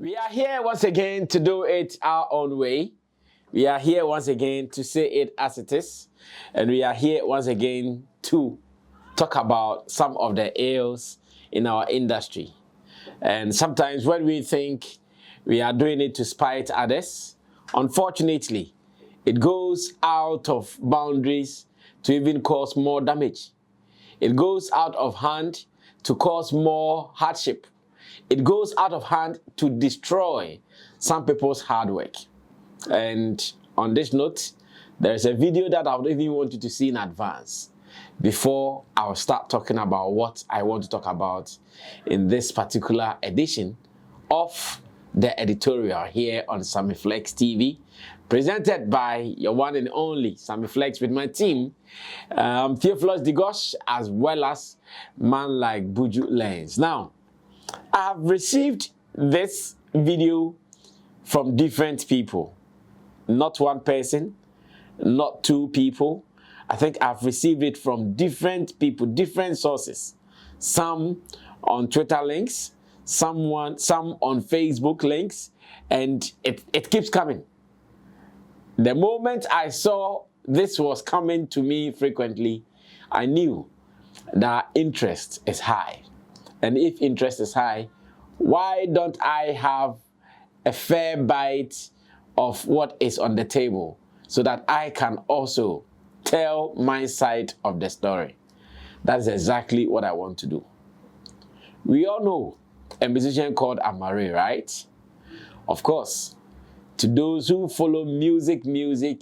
We are here once again to do it our own way. We are here once again to say it as it is. And we are here once again to talk about some of the ills in our industry. And sometimes when we think we are doing it to spite others, unfortunately, it goes out of boundaries to even cause more damage. It goes out of hand to cause more hardship. It goes out of hand to destroy some people's hard work. And on this note, there's a video that I would even want you to see in advance before I'll start talking about what I want to talk about in this particular edition of the editorial here on Sammy Flex TV, presented by your one and only Sammy Flex with my team, Theophilus Digosh, as well as man like Buju Lens. Now, I have received this video from different people, not one person, not two people. I think I've received it from different people, different sources. Some on Twitter links, some on Facebook links, and it keeps coming. The moment I saw this was coming to me frequently, I knew that interest is high. And if interest is high, why don't I have a fair bite of what is on the table so that I can also tell my side of the story? That's exactly what I want to do. We all know a musician called Amaarae, right? Of course, to those who follow music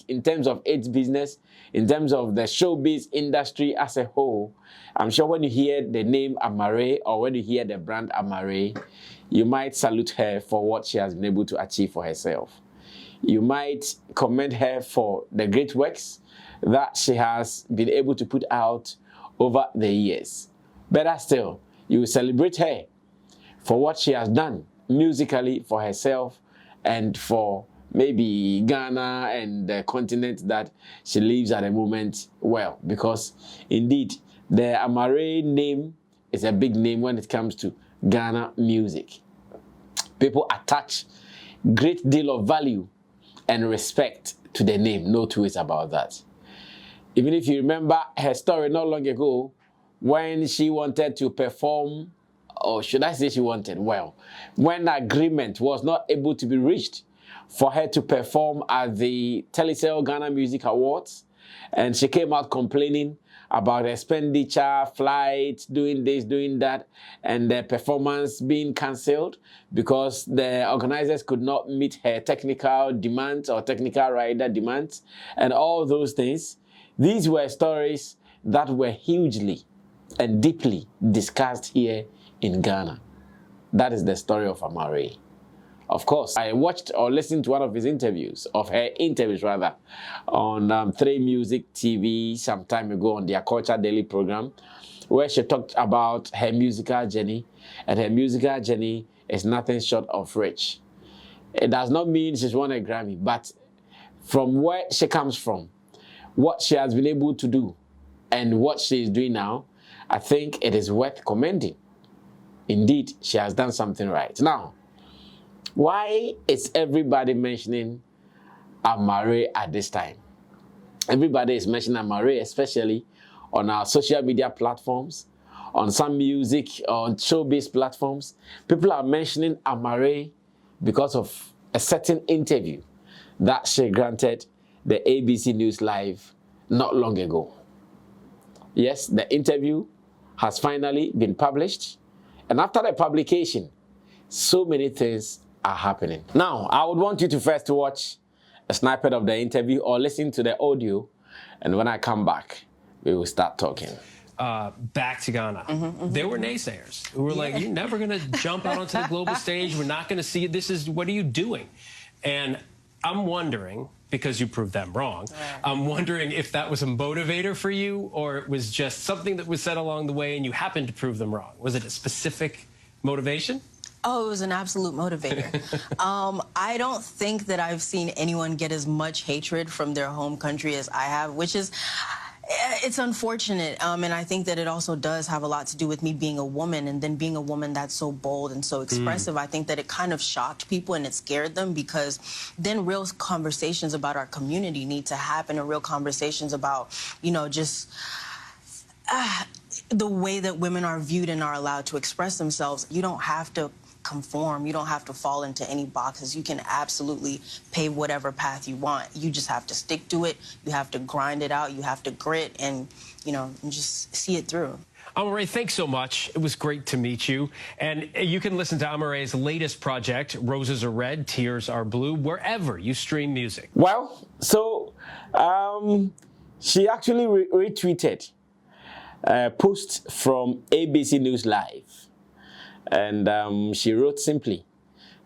in terms of its business, in terms of the showbiz industry as a whole, I'm sure when you hear the name Amaarae or when you hear the brand Amaarae, you might salute her for what she has been able to achieve for herself. You might commend her for the great works that she has been able to put out over the years. Better still, you will celebrate her for what she has done musically for herself and for maybe Ghana and the continent that she lives at the moment well. Because indeed, the Amaarae name is a big name when it comes to Ghana music. People attach great deal of value and respect to the name, no two ways about that. Even if you remember her story not long ago, when she wanted to perform, or should I say she wanted, well, when agreement was not able to be reached for her to perform at the Telecel Ghana Music Awards, and she came out complaining about expenditure, flights, doing this, doing that, and the performance being cancelled because the organizers could not meet her technical demands or technical rider demands, and all those things. These were stories that were hugely and deeply discussed here in Ghana. That is the story of Amaarae. Of course, I watched or listened to one of his interviews, of her interviews rather, on 3 Music TV some time ago on their Culture Daily program, where she talked about her musical journey, and her musical journey is nothing short of rich. It does not mean she's won a Grammy, but from where she comes from, what she has been able to do, and what she is doing now, I think it is worth commending. Indeed, she has done something right. Now, why is everybody mentioning Amaarae at this time? Everybody is mentioning Amaarae, especially on our social media platforms, on some music, on showbiz platforms. People are mentioning Amaarae because of a certain interview that she granted the ABC News Live not long ago. Yes, the interview has finally been published, and after the publication, so many things are happening. Now, I would want you to first watch a snippet of the interview or listen to the audio, and when I come back, we will start talking. Back to Ghana. There were naysayers who were like, you're never going to jump out onto the global stage. We're not going to see it. What are you doing? And I'm wondering, because you proved them wrong, I'm wondering if that was a motivator for you, or it was just something that was said along the way and you happened to prove them wrong. Was it a specific motivation? Oh, it was an absolute motivator. I don't think that I've seen anyone get as much hatred from their home country as I have, which is, It's unfortunate, and I think that it also does have a lot to do with me being a woman, and then being a woman that's so bold and so expressive. I think that it kind of shocked people and it scared them, because then real conversations about our community need to happen, and real conversations about, you know, just the way that women are viewed and are allowed to express themselves. You don't have to conform. You don't have to fall into any boxes. You can absolutely pave whatever path you want. You just have to stick to it. You have to grind it out. You have to grit and, you know, just see it through. Amaarae, thanks so much. It was great to meet you. And you can listen to Amarae's latest project, Roses Are Red, Tears Are Blue, wherever you stream music. Well, so she actually retweeted a post from ABC News Live. And she wrote simply,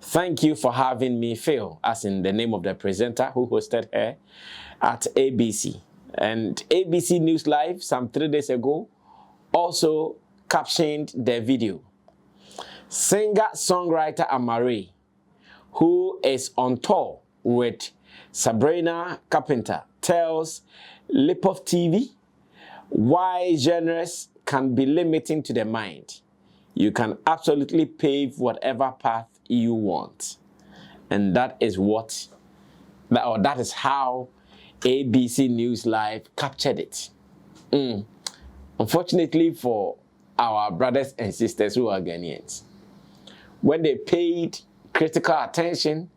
"Thank you for having me, Phil," as in the name of the presenter who hosted her at ABC. And ABC News Live, some 3 days ago, also captioned the video. Singer-songwriter Amarae, who is on tour with Sabrina Carpenter, tells Lip of TV why genres can be limiting to the mind. You can absolutely pave whatever path you want. And that is what, or that is how ABC News Live captured it. Unfortunately for our brothers and sisters who are Ghanaians, when they paid critical attention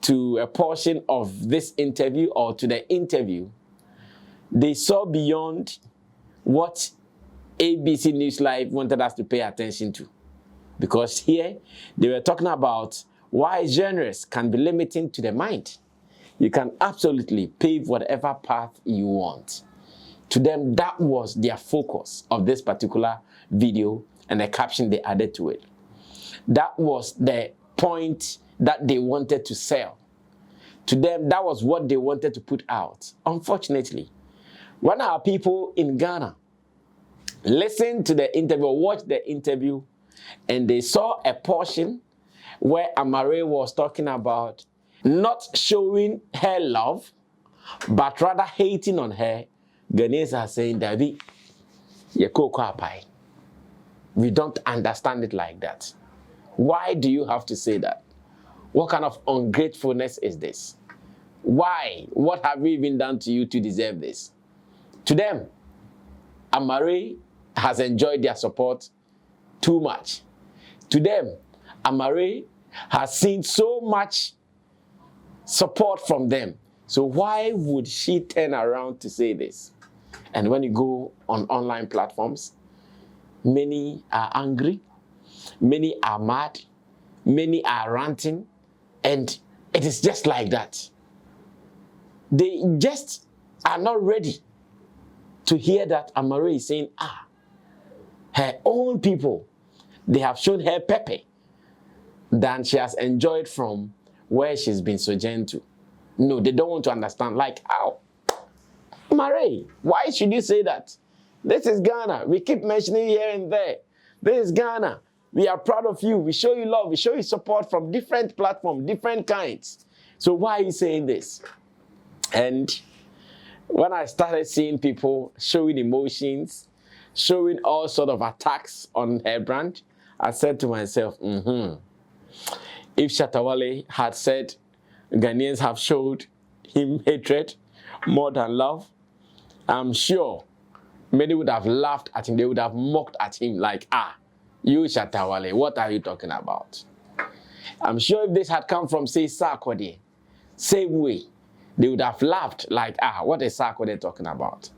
to a portion of this interview or to the interview, they saw beyond what ABC News Live wanted us to pay attention to. Because here, they were talking about why genres can be limiting to the mind. You can absolutely pave whatever path you want. To them, that was their focus of this particular video and the caption they added to it. That was the point that they wanted to sell. To them, that was what they wanted to put out. Unfortunately, when our people in Ghana listened to the interview, watched the interview, and they saw a portion where Amaarae was talking about not showing her love, but rather hating on her, Ghanaians are saying, Dabi, we don't understand it like that. Why do you have to say that? What kind of ungratefulness is this? Why? What have we even done to you to deserve this? To them, Amaarae has enjoyed their support too much. To them, Amaarae has seen so much support from them. So why would she turn around to say this? And when you go on online platforms, many are angry, many are mad, many are ranting, and it is just like that. They just are not ready to hear that Amaarae is saying, her own people, they have shown her pepper than she has enjoyed from where she's been sojourned to. No, they don't want to understand. Like, how? Amaarae, why should you say that? This is Ghana. We keep mentioning here and there. This is Ghana. We are proud of you. We show you love. We show you support from different platforms, different kinds. So why are you saying this? And when I started seeing people showing emotions, showing all sort of attacks on her brand, I said to myself, if Shatta Wale had said Ghanaians have showed him hatred more than love, I'm sure many would have laughed at him. They would have mocked at him like, you Shatta Wale, what are you talking about? I'm sure if this had come from, say, Sarkodie, same way, they would have laughed like, what is Sarkodie talking about?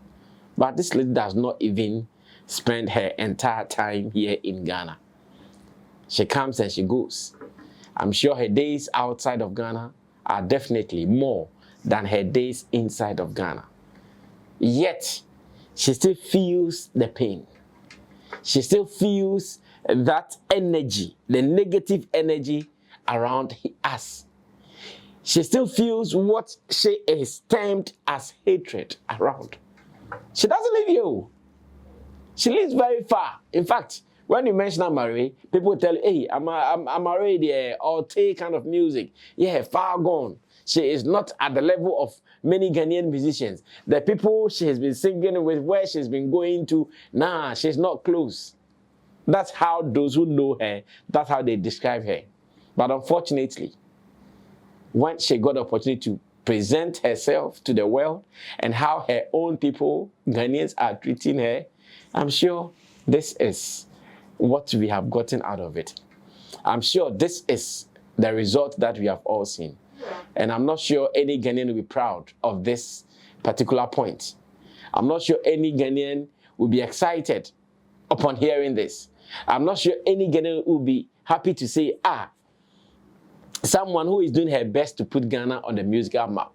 But this lady does not even spend her entire time here in Ghana. She comes and she goes. I'm sure her days outside of Ghana are definitely more than her days inside of Ghana. Yet, she still feels the pain. She still feels that energy, the negative energy around us. She still feels what she is termed as hatred around. She doesn't live here. She lives very far. In fact, when you mention Amaarae, people tell you, hey, Amaarae, the Alte kind of music. Yeah, far gone. She is not at the level of many Ghanaian musicians. The people she has been singing with, where she's been going to, nah, she's not close. That's how those who know her, that's how they describe her. But unfortunately, when she got the opportunity to present herself to the world and how her own people, Ghanaians, are treating her, I'm sure this is what we have gotten out of it. I'm sure this is the result that we have all seen. And I'm not sure any Ghanaian will be proud of this particular point. I'm not sure any Ghanaian will be excited upon hearing this. I'm not sure any Ghanaian will be happy to say, someone who is doing her best to put Ghana on the musical map.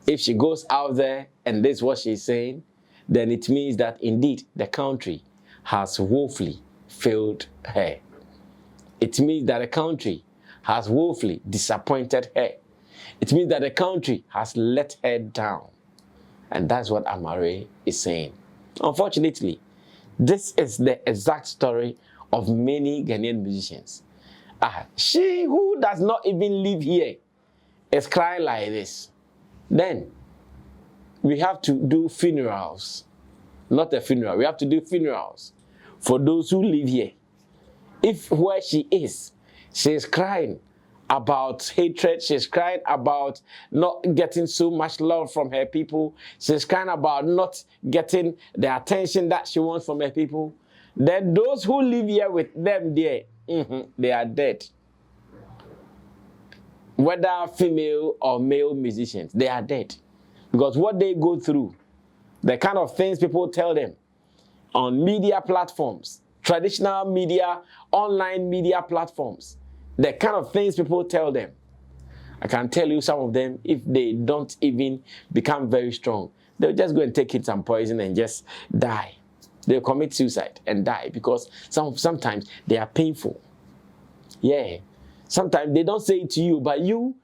If she goes out there and this is what she's saying, then it means that indeed the country has woefully failed her. It means that the country has woefully disappointed her. It means that the country has let her down. And that's what Amaarae is saying. Unfortunately, this is the exact story of many Ghanaian musicians. She who does not even live here is crying like this. Then we have to do funerals. Not a funeral. We have to do funerals for those who live here. If where she is, she's crying about hatred, she's crying about not getting so much love from her people, she's crying about not getting the attention that she wants from her people, then those who live here with them there, they are dead. Whether female or male musicians, they are dead. Because what they go through, the kind of things people tell them on media platforms, traditional media, online media platforms, the kind of things people tell them. I can tell you some of them, if they don't even become very strong, they'll just go and take it some poison and just die. They'll commit suicide and die because sometimes they are painful. Yeah. Sometimes they don't say it to you, but you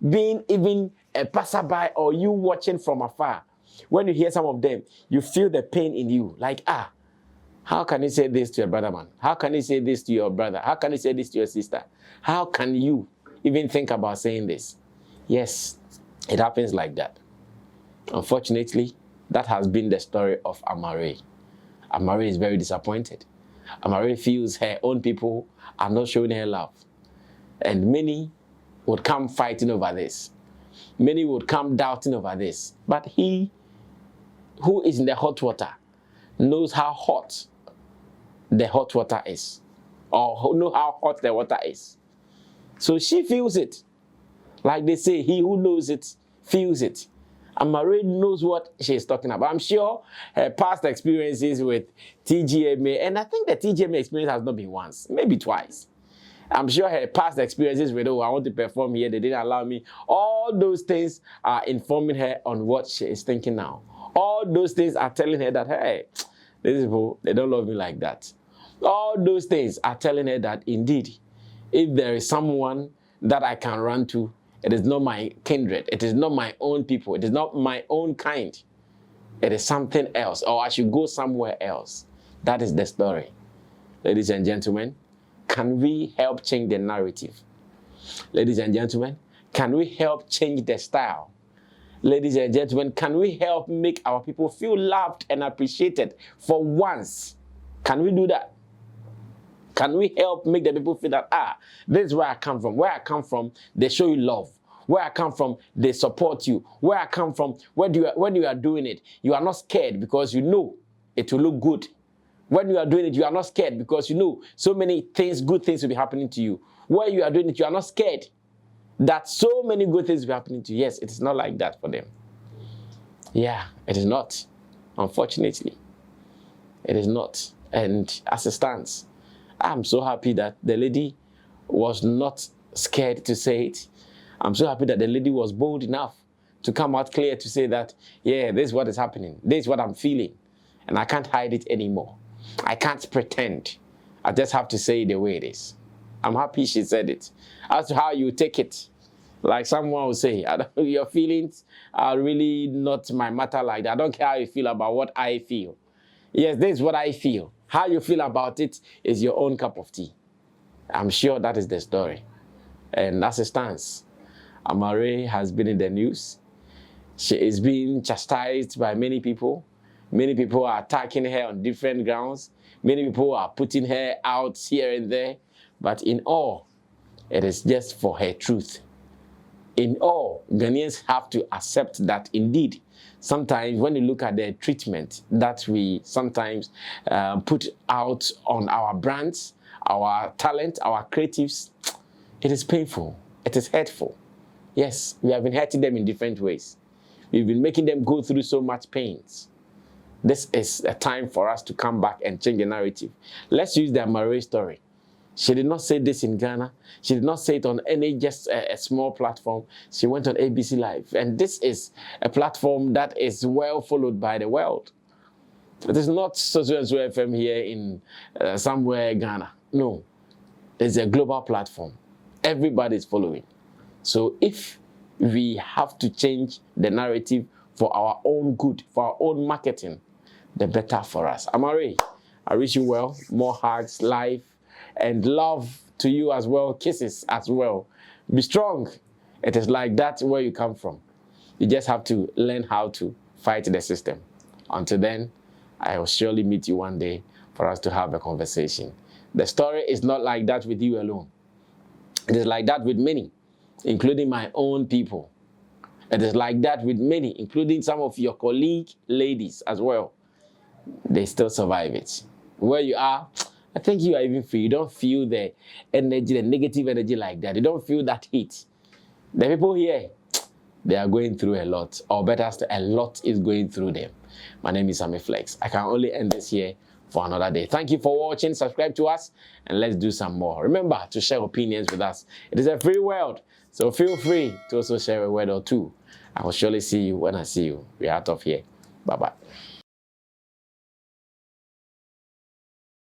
being even a passerby or you watching from afar, when you hear some of them, you feel the pain in you. Like, how can you say this to your brother, man? How can you say this to your brother? How can you say this to your sister? How can you even think about saying this? Yes, it happens like that. Unfortunately, that has been the story of Amaarae. Amaarae is very disappointed. Amaarae feels her own people are not showing her love. And many would come fighting over this. Many would come doubting over this. But he who is in the hot water knows how hot the hot water is, or know how hot the water is. So she feels it. Like they say, he who knows it feels it. Amaarae knows what she's talking about. I'm sure her past experiences with TGMA, and I think the TGMA experience has not been once, maybe twice. I'm sure her past experiences with, I want to perform here, they didn't allow me. All those things are informing her on what she is thinking now. All those things are telling her that, hey, these people, they don't love me like that. All those things are telling her that indeed, if there is someone that I can run to, it is not my kindred, it is not my own people, it is not my own kind. It is something else, or I should go somewhere else. That is the story. Ladies and gentlemen, can we help change the narrative? Ladies and gentlemen, can we help change the style? Ladies and gentlemen, can we help make our people feel loved and appreciated for once? Can we do that? Can we help make the people feel that, this is where I come from. Where I come from, they show you love. Where I come from, they support you. Where I come from, when you are doing it, you are not scared because you know it will look good. When you are doing it, you are not scared because you know so many things, good things will be happening to you. Where you are doing it, you are not scared that so many good things will be happening to you. Yes, it is not like that for them. Yeah, it is not. Unfortunately, it is not. And as it stands, I'm so happy that the lady was not scared to say it. I'm so happy that the lady was bold enough to come out clear to say that, yeah, this is what is happening. This is what I'm feeling. And I can't hide it anymore. I can't pretend. I just have to say it the way it is. I'm happy she said it. As to how you take it, like someone will say, your feelings are really not my matter like that. I don't care how you feel about what I feel. Yes, this is what I feel. How you feel about it is your own cup of tea. I'm sure that is the story. And as it stands, Amaarae has been in the news. She is being chastised by many people. Many people are attacking her on different grounds. Many people are putting her out here and there. But in all, it is just for her truth. In all, Ghanaians have to accept that indeed, sometimes when you look at the treatment that we sometimes put out on our brands, our talent, our creatives, it is painful. It is hurtful. Yes, we have been hurting them in different ways. We've been making them go through so much pains. This is a time for us to come back and change the narrative. Let's use the Amaarae story. She did not say this in Ghana. She did not say it on any just a small platform. She went on ABC Live. And this is a platform that is well followed by the world. It is not so-and-so FM here in somewhere Ghana. No, it's a global platform. Everybody is following. So if we have to change the narrative for our own good, for our own marketing, the better for us. Amarae, I wish you well. More hugs, life, and love to you as well. Kisses as well. Be strong. It is like that where you come from. You just have to learn how to fight the system. Until then, I will surely meet you one day for us to have a conversation. The story is not like that with you alone. It is like that with many, including my own people. It is like that with many, including some of your colleague ladies as well. They still survive it. Where you are, I think you are even free. You don't feel the energy, the negative energy like that. You don't feel that heat. The people here, they are going through a lot, or better still, a lot is going through them. My name is Sammy Flex. I can only end this here for another day. Thank you for watching. Subscribe to us, and let's do some more. Remember to share opinions with us. It is a free world, so feel free to also share a word or two. I will surely see you when I see you. We are out of here. Bye-bye.